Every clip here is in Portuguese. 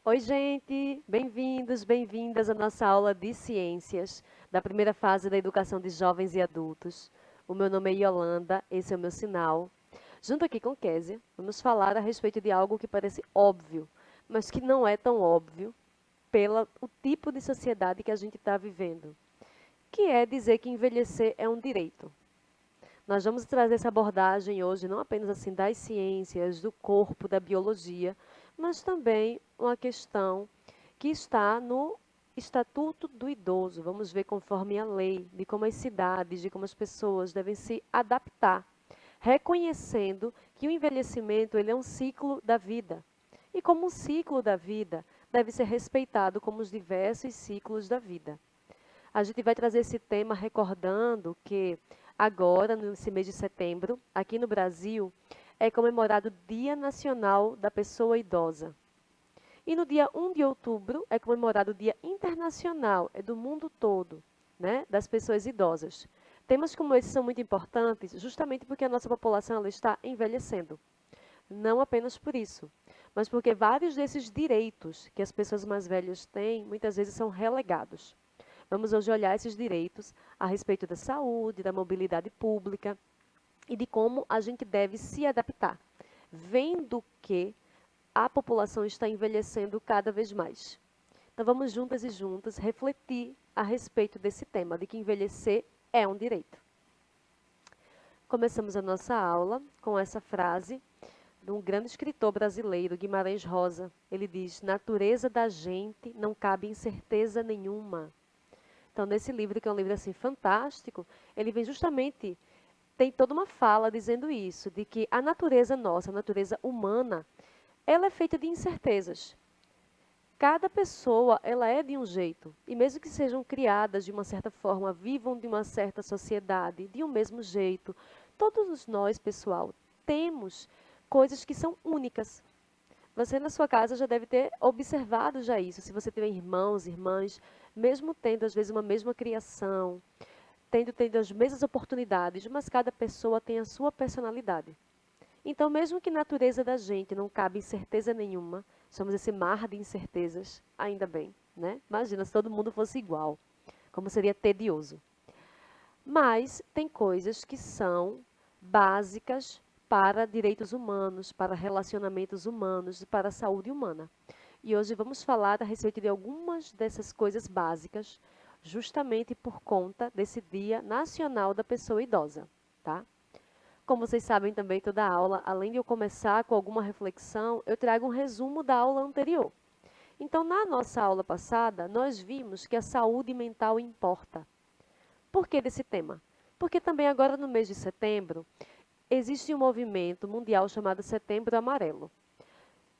Oi, gente! Bem-vindos, bem-vindas à nossa aula de ciências da primeira fase da educação de jovens e adultos. O meu nome é Yolanda, esse é o meu sinal. Junto aqui com Késia, vamos falar a respeito de algo que parece óbvio, mas que não é tão óbvio pelo tipo de sociedade que a gente está vivendo, que é dizer que envelhecer é um direito. Nós vamos trazer essa abordagem hoje, não apenas assim das ciências, do corpo, da biologia, mas também uma questão que está no Estatuto do Idoso. Vamos ver conforme a lei, de como as cidades, de como as pessoas devem se adaptar, reconhecendo que o envelhecimento ele é um ciclo da vida. E como um ciclo da vida, deve ser respeitado como os diversos ciclos da vida. A gente vai trazer esse tema recordando que agora, nesse mês de setembro, aqui no Brasil, é comemorado o Dia Nacional da Pessoa Idosa. E no dia 1 de outubro é comemorado o Dia Internacional, é do mundo todo, né, das pessoas idosas. Temas como esses são muito importantes justamente porque a nossa população ela está envelhecendo. Não apenas por isso, mas porque vários desses direitos que as pessoas mais velhas têm, muitas vezes são relegados. Vamos hoje olhar esses direitos a respeito da saúde, da mobilidade pública e de como a gente deve se adaptar, vendo que a população está envelhecendo cada vez mais. Então vamos juntas e juntos refletir a respeito desse tema, de que envelhecer é um direito. Começamos a nossa aula com essa frase de um grande escritor brasileiro, Guimarães Rosa. Ele diz: natureza da gente não cabe incerteza nenhuma. Então, nesse livro, que é um livro assim fantástico, ele vem justamente, tem toda uma fala dizendo isso, de que a natureza nossa, a natureza humana, ela é feita de incertezas. Cada pessoa, ela é de um jeito, e mesmo que sejam criadas de uma certa forma, vivam de uma certa sociedade, de um mesmo jeito, todos nós, pessoal, temos coisas que são únicas. Você na sua casa já deve ter observado já isso. Se você tiver irmãos, irmãs, mesmo tendo às vezes uma mesma criação, tendo as mesmas oportunidades, mas cada pessoa tem a sua personalidade. Então, mesmo que a natureza da gente não cabe incerteza nenhuma, somos esse mar de incertezas, ainda bem, né? Imagina se todo mundo fosse igual, como seria tedioso. Mas tem coisas que são básicas para direitos humanos, para relacionamentos humanos, para a saúde humana. E hoje vamos falar a respeito de algumas dessas coisas básicas, justamente por conta desse Dia Nacional da Pessoa Idosa, tá? Como vocês sabem também, toda aula, além de eu começar com alguma reflexão, eu trago um resumo da aula anterior. Então, na nossa aula passada, nós vimos que a saúde mental importa. Por que desse tema? Porque também agora no mês de setembro, existe um movimento mundial chamado Setembro Amarelo.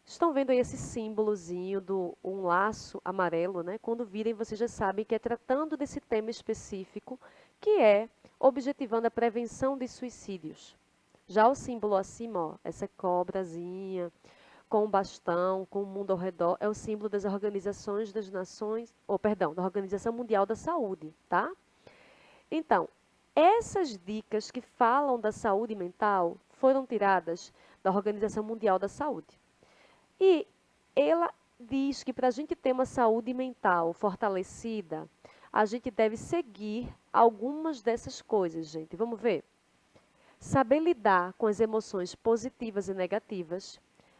Estão vendo aí esse símbolozinho do um laço amarelo, né? Quando virem, vocês já sabem que é tratando desse tema específico, que é objetivando a prevenção de suicídios. Já o símbolo acima, ó, essa cobrazinha, com o bastão, com o mundo ao redor, é o símbolo das organizações das nações, ou perdão, da Organização Mundial da Saúde, tá? Então, essas dicas que falam da saúde mental foram tiradas da Organização Mundial da Saúde. E ela diz que para a gente ter uma saúde mental fortalecida, a gente deve seguir algumas dessas coisas, gente. Vamos ver? Saber lidar com as emoções positivas e negativas.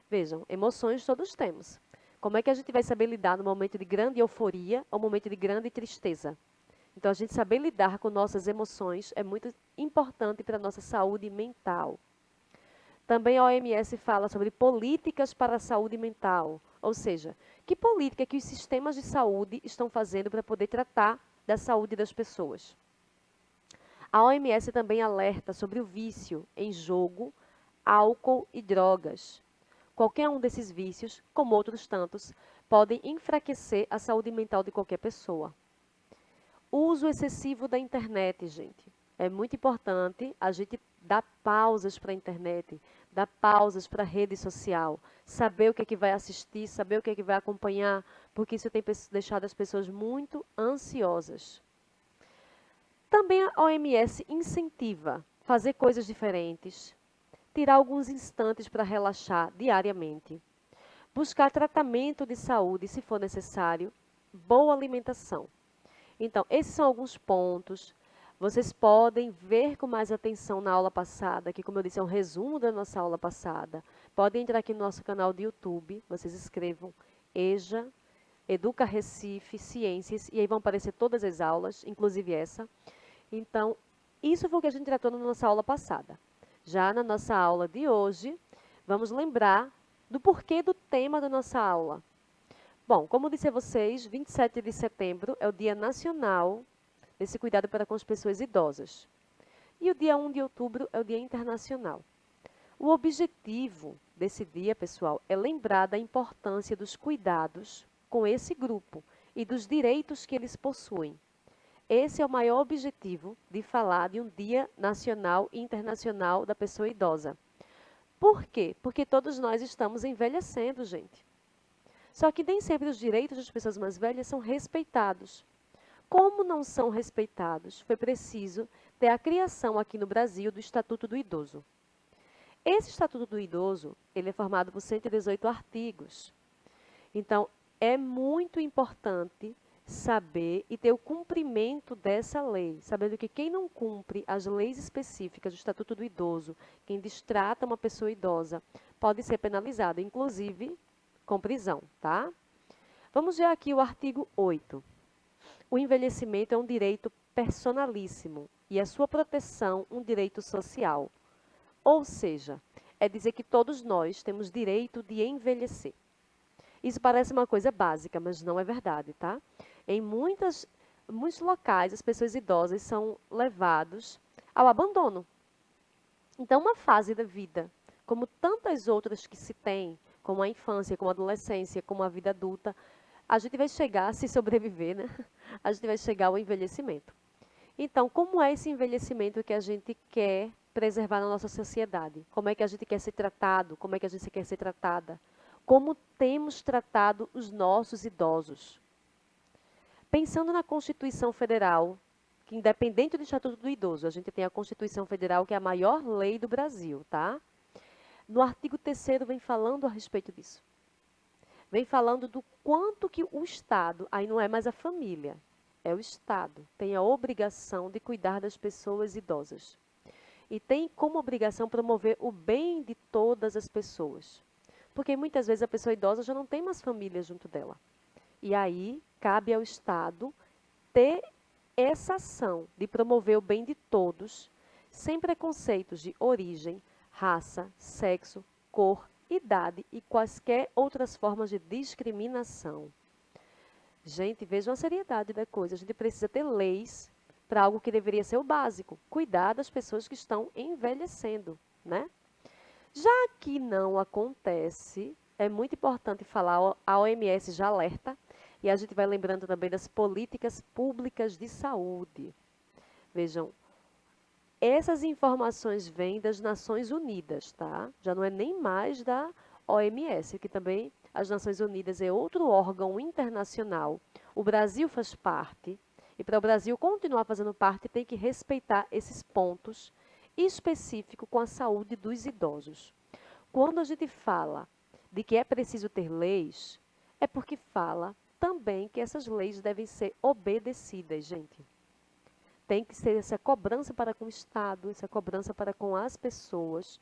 Vejam, emoções todos temos. Como é que a gente vai saber lidar no momento de grande euforia ou momento de grande tristeza? Então, a gente saber lidar com nossas emoções é muito importante para a nossa saúde mental. Também a OMS fala sobre políticas para a saúde mental, ou seja, que política que os sistemas de saúde estão fazendo para poder tratar da saúde das pessoas. A OMS também alerta sobre o vício em jogo, álcool e drogas. Qualquer um desses vícios, como outros tantos, podem enfraquecer a saúde mental de qualquer pessoa. Uso excessivo da internet, gente. É muito importante a gente dar pausas para a internet, dar pausas para a rede social, saber o que é que vai assistir, saber o que é que vai acompanhar, porque isso tem deixado as pessoas muito ansiosas. Também a OMS incentiva fazer coisas diferentes, tirar alguns instantes para relaxar diariamente. buscar tratamento de saúde, se for necessário, boa alimentação. Então, esses são alguns pontos. Vocês podem ver com mais atenção na aula passada, que, como eu disse, é um resumo da nossa aula passada. Podem entrar aqui no nosso canal do YouTube, vocês escrevam EJA, Educa Recife, Ciências, e aí vão aparecer todas as aulas, inclusive essa. Então, isso foi o que a gente tratou na nossa aula passada. Já na nossa aula de hoje, vamos lembrar do porquê do tema da nossa aula. Bom, como disse a vocês, 27 de setembro é o Dia Nacional desse cuidado para com as pessoas idosas. E o dia 1 de outubro é o Dia Internacional. O objetivo desse dia, pessoal, é lembrar da importância dos cuidados com esse grupo e dos direitos que eles possuem. Esse é o maior objetivo de falar de um Dia Nacional e Internacional da Pessoa Idosa. Por quê? Porque todos nós estamos envelhecendo, gente. Só que nem sempre os direitos das pessoas mais velhas são respeitados. Como não são respeitados, foi preciso ter a criação aqui no Brasil do Estatuto do Idoso. Esse Estatuto do Idoso, ele é formado por 118 artigos. Então, é muito importante saber e ter o cumprimento dessa lei, sabendo que quem não cumpre as leis específicas do Estatuto do Idoso, quem destrata uma pessoa idosa, pode ser penalizado, inclusive com prisão, tá? Vamos ver aqui o artigo 8. O envelhecimento é um direito personalíssimo e a sua proteção um direito social. Ou seja, é dizer que todos nós temos direito de envelhecer. Isso parece uma coisa básica, mas não é verdade, tá? Em muitos locais, as pessoas idosas são levadas ao abandono. Então, uma fase da vida, como tantas outras que se tem, como a infância, como a adolescência, como a vida adulta, a gente vai chegar, se sobreviver, né? A gente vai chegar ao envelhecimento. Então, como é esse envelhecimento que a gente quer preservar na nossa sociedade? Como é que a gente quer ser tratado? Como é que a gente quer ser tratada? Como temos tratado os nossos idosos? Pensando na Constituição Federal, que independente do Estatuto do Idoso, a gente tem a Constituição Federal, que é a maior lei do Brasil, tá? No artigo 3º vem falando a respeito disso. Vem falando do quanto que o Estado, aí não é mais a família, é o Estado, tem a obrigação de cuidar das pessoas idosas. E tem como obrigação promover o bem de todas as pessoas. Porque muitas vezes a pessoa idosa já não tem mais família junto dela. E aí cabe ao Estado ter essa ação de promover o bem de todos, sem preconceitos de origem, raça, sexo, cor, idade e quaisquer outras formas de discriminação. Gente, vejam a seriedade da coisa. A gente precisa ter leis para algo que deveria ser o básico, cuidar das pessoas que estão envelhecendo, né? Já que não acontece, é muito importante falar, a OMS já alerta, e a gente vai lembrando também das políticas públicas de saúde. Vejam, essas informações vêm das Nações Unidas, tá? Já não é nem mais da OMS, que também as Nações Unidas é outro órgão internacional. O Brasil faz parte, e para o Brasil continuar fazendo parte, tem que respeitar esses pontos específicos com a saúde dos idosos. Quando a gente fala de que é preciso ter leis, é porque fala também que essas leis devem ser obedecidas, gente. Tem que ser essa cobrança para com o Estado, essa cobrança para com as pessoas,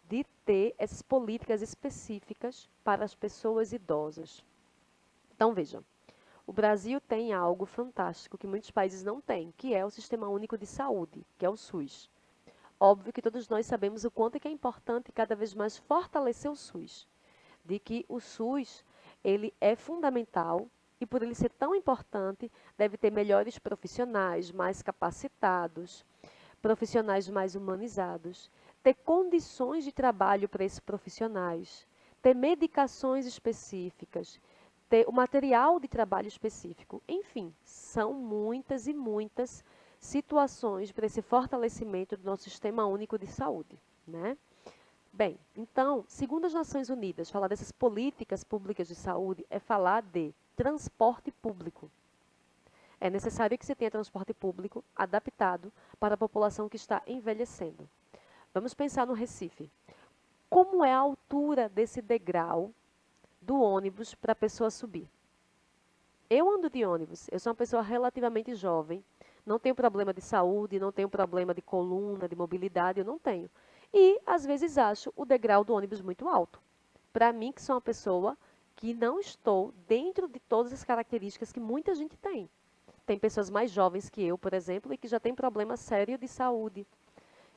de ter essas políticas específicas para as pessoas idosas. Então, vejam, o Brasil tem algo fantástico que muitos países não têm, que é o Sistema Único de Saúde, que é o SUS. Óbvio que todos nós sabemos o quanto é importante cada vez mais fortalecer o SUS, de que o SUS ele é fundamental e por ele ser tão importante, deve ter melhores profissionais, mais capacitados, profissionais mais humanizados, ter condições de trabalho para esses profissionais, ter medicações específicas, ter o material de trabalho específico. Enfim, são muitas e muitas situações para esse fortalecimento do nosso Sistema Único de Saúde, né? Bem, então, segundo as Nações Unidas, falar dessas políticas públicas de saúde é falar de transporte público. É necessário que se tenha transporte público adaptado para a população que está envelhecendo. Vamos pensar no Recife. Como é a altura desse degrau do ônibus para a pessoa subir. Eu ando de ônibus, eu sou uma pessoa relativamente jovem, não tenho problema de saúde, não tenho problema de coluna, de mobilidade, eu não tenho. E, às vezes, acho o degrau do ônibus muito alto. Para mim, que sou uma pessoa que não estou dentro de todas as características que muita gente tem. Tem pessoas mais jovens que eu, por exemplo, e que já têm problema sério de saúde,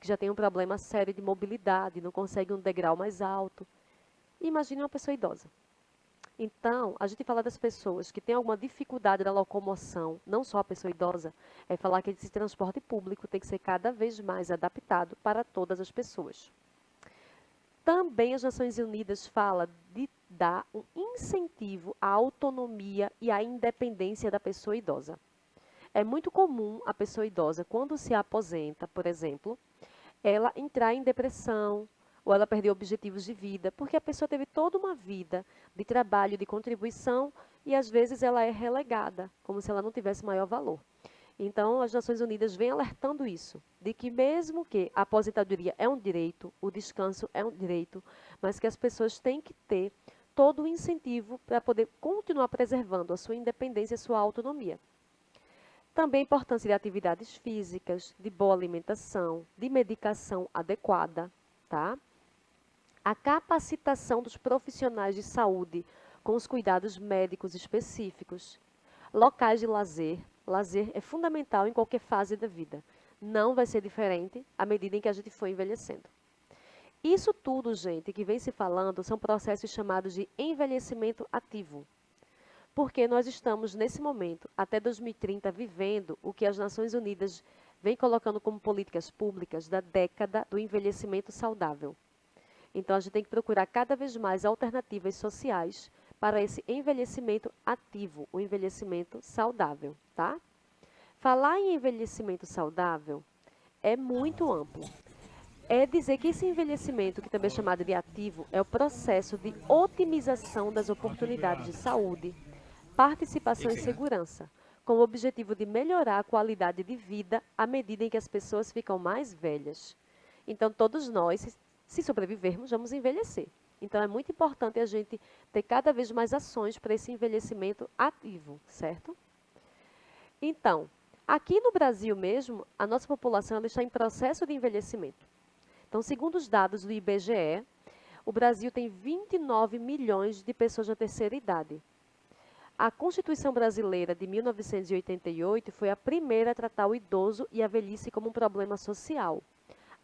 que já têm um problema sério de mobilidade, não conseguem um degrau mais alto. Imagine uma pessoa idosa. Então, a gente fala das pessoas que têm alguma dificuldade na locomoção, não só a pessoa idosa, é falar que esse transporte público tem que ser cada vez mais adaptado para todas as pessoas. Também as Nações Unidas fala de dar um incentivo à autonomia e à independência da pessoa idosa. É muito comum a pessoa idosa, quando se aposenta, por exemplo, ela entrar em depressão, ou ela perder objetivos de vida, porque a pessoa teve toda uma vida de trabalho, de contribuição, e às vezes ela é relegada, como se ela não tivesse maior valor. Então, as Nações Unidas vêm alertando isso, de que mesmo que a aposentadoria é um direito, o descanso é um direito, mas que as pessoas têm que ter todo o incentivo para poder continuar preservando a sua independência e a sua autonomia. Também a importância de atividades físicas, de boa alimentação, de medicação adequada, tá? A capacitação dos profissionais de saúde com os cuidados médicos específicos. Locais de lazer. Lazer é fundamental em qualquer fase da vida. Não vai ser diferente à medida em que a gente for envelhecendo. Isso tudo, gente, que vem se falando, são processos chamados de envelhecimento ativo. Porque nós estamos, nesse momento, até 2030, vivendo o que as Nações Unidas vem colocando como políticas públicas da década do envelhecimento saudável. Então, a gente tem que procurar cada vez mais alternativas sociais para esse envelhecimento ativo, o envelhecimento saudável, tá? Falar em envelhecimento saudável é muito amplo. É dizer que esse envelhecimento, que também é chamado de ativo, é o processo de otimização das oportunidades de saúde, participação e segurança, com o objetivo de melhorar a qualidade de vida à medida em que as pessoas ficam mais velhas. Então, todos nós, se sobrevivermos, vamos envelhecer. Então, é muito importante a gente ter cada vez mais ações para esse envelhecimento ativo, certo? Então, aqui no Brasil mesmo, a nossa população ela está em processo de envelhecimento. Então, segundo os dados do IBGE, o Brasil tem 29 milhões de pessoas na terceira idade. A Constituição Brasileira de 1988 foi a primeira a tratar o idoso e a velhice como um problema social,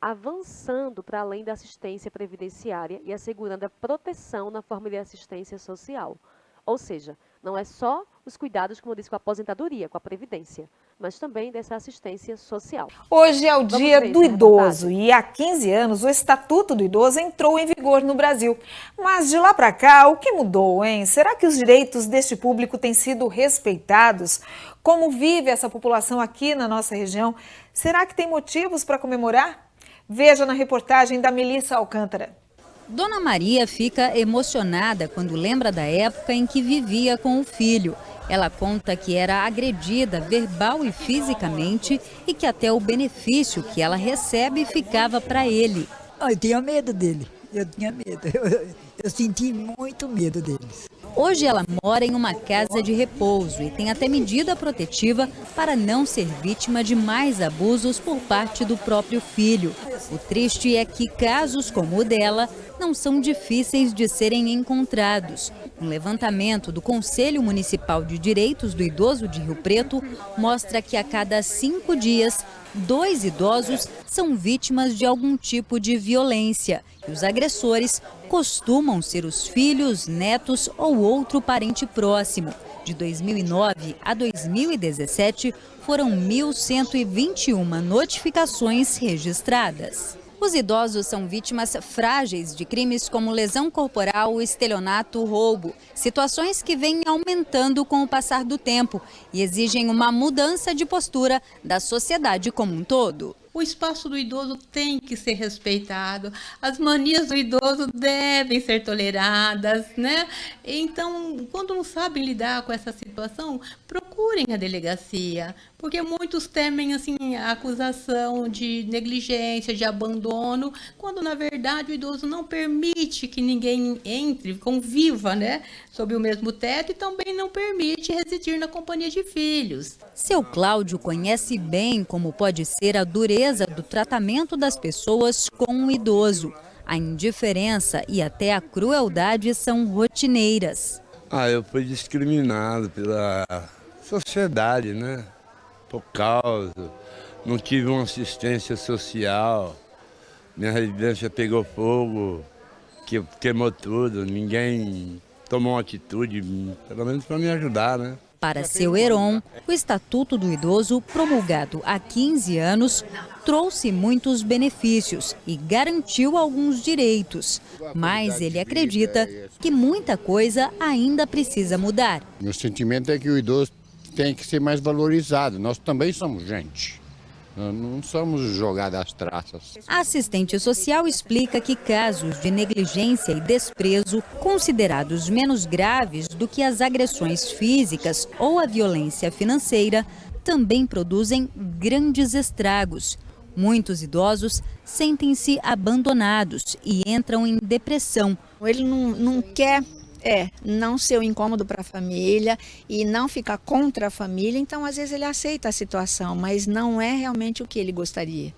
avançando para além da assistência previdenciária e assegurando a proteção na forma de assistência social. Ou seja, não é só os cuidados, como eu disse, com a aposentadoria, com a previdência, mas também dessa assistência social. Hoje é o Dia do Idoso e há 15 anos o Estatuto do Idoso entrou em vigor no Brasil. Mas de lá para cá, o que mudou, hein? Será que os direitos deste público têm sido respeitados? Como vive essa população aqui na nossa região? Será que tem motivos para comemorar? Veja na reportagem da Melissa Alcântara. Dona Maria fica emocionada quando lembra da época em que vivia com o filho. Ela conta que era agredida verbal e fisicamente e que até o benefício que ela recebe ficava para ele. Eu tinha medo dele, eu tinha medo, eu senti muito medo deles. Hoje ela mora em uma casa de repouso e tem até medida protetiva para não ser vítima de mais abusos por parte do próprio filho. O triste é que casos como o dela não são difíceis de serem encontrados. Um levantamento do Conselho Municipal de Direitos do Idoso de Rio Preto mostra que a cada 5 dias, 2 idosos são vítimas de algum tipo de violência. E os agressores costumam ser os filhos, netos ou outro parente próximo. De 2009 a 2017, foram 1.121 notificações registradas. Os idosos são vítimas frágeis de crimes como lesão corporal, estelionato, roubo. Situações que vêm aumentando com o passar do tempo e exigem uma mudança de postura da sociedade como um todo. O espaço do idoso tem que ser respeitado, as manias do idoso devem ser toleradas, né? Então, quando não sabem lidar com essa situação, procurem a delegacia, porque muitos temem assim a acusação de negligência, de abandono, quando na verdade o idoso não permite que ninguém entre, conviva, né, sob o mesmo teto e também não permite residir na companhia de filhos. Seu Cláudio conhece bem como pode ser a dureza do tratamento das pessoas com o idoso. A indiferença e até a crueldade são rotineiras. Eu fui discriminado pela sociedade, né? Por causa, não tive uma assistência social, minha residência pegou fogo, queimou tudo, ninguém tomou uma atitude, pelo menos para me ajudar, né? Para seu Heron, o Estatuto do Idoso, promulgado há 15 anos, trouxe muitos benefícios e garantiu alguns direitos. Mas ele acredita que muita coisa ainda precisa mudar. Meu sentimento é que o idoso tem que ser mais valorizado. Nós também somos gente. Nós não somos jogados às traças. A assistente social explica que casos de negligência e desprezo, considerados menos graves do que as agressões físicas ou a violência financeira, também produzem grandes estragos. Muitos idosos sentem-se abandonados e entram em depressão. Ele não quer não ser um incômodo para a família e não ficar contra a família, então às vezes ele aceita a situação, mas não é realmente o que ele gostaria,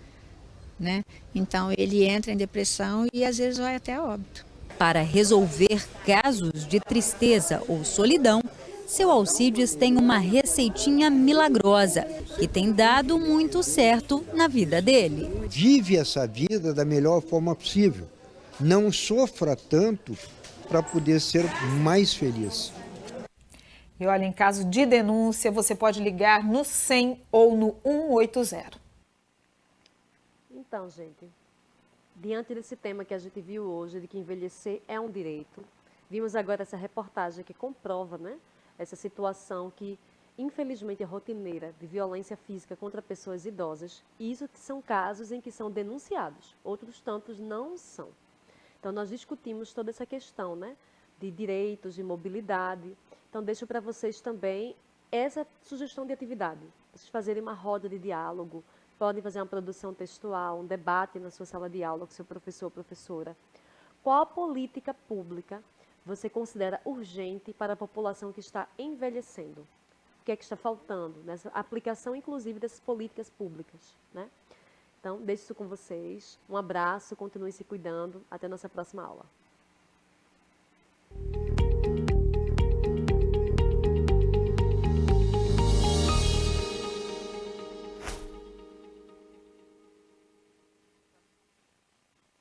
né? Então ele entra em depressão e às vezes vai até óbito. Para resolver casos de tristeza ou solidão, seu Alcides tem uma receitinha milagrosa que tem dado muito certo na vida dele. Vive essa vida da melhor forma possível, não sofra tanto para poder ser mais feliz. E olha, em caso de denúncia, você pode ligar no 100 ou no 180. Então, gente, diante desse tema que a gente viu hoje, de que envelhecer é um direito, vimos agora essa reportagem que comprova, né, essa situação que, infelizmente, é rotineira de violência física contra pessoas idosas. E isso são casos em que são denunciados, outros tantos não são. Então, nós discutimos toda essa questão, né, de direitos, de mobilidade. Então, deixo para vocês também essa sugestão de atividade. Vocês fazerem uma roda de diálogo, podem fazer uma produção textual, um debate na sua sala de aula com seu professor ou professora. Qual política pública você considera urgente para a população que está envelhecendo? O que é que está faltando nessa aplicação, inclusive, dessas políticas públicas, né? Então, deixo isso com vocês. Um abraço, continuem se cuidando. Até a nossa próxima aula.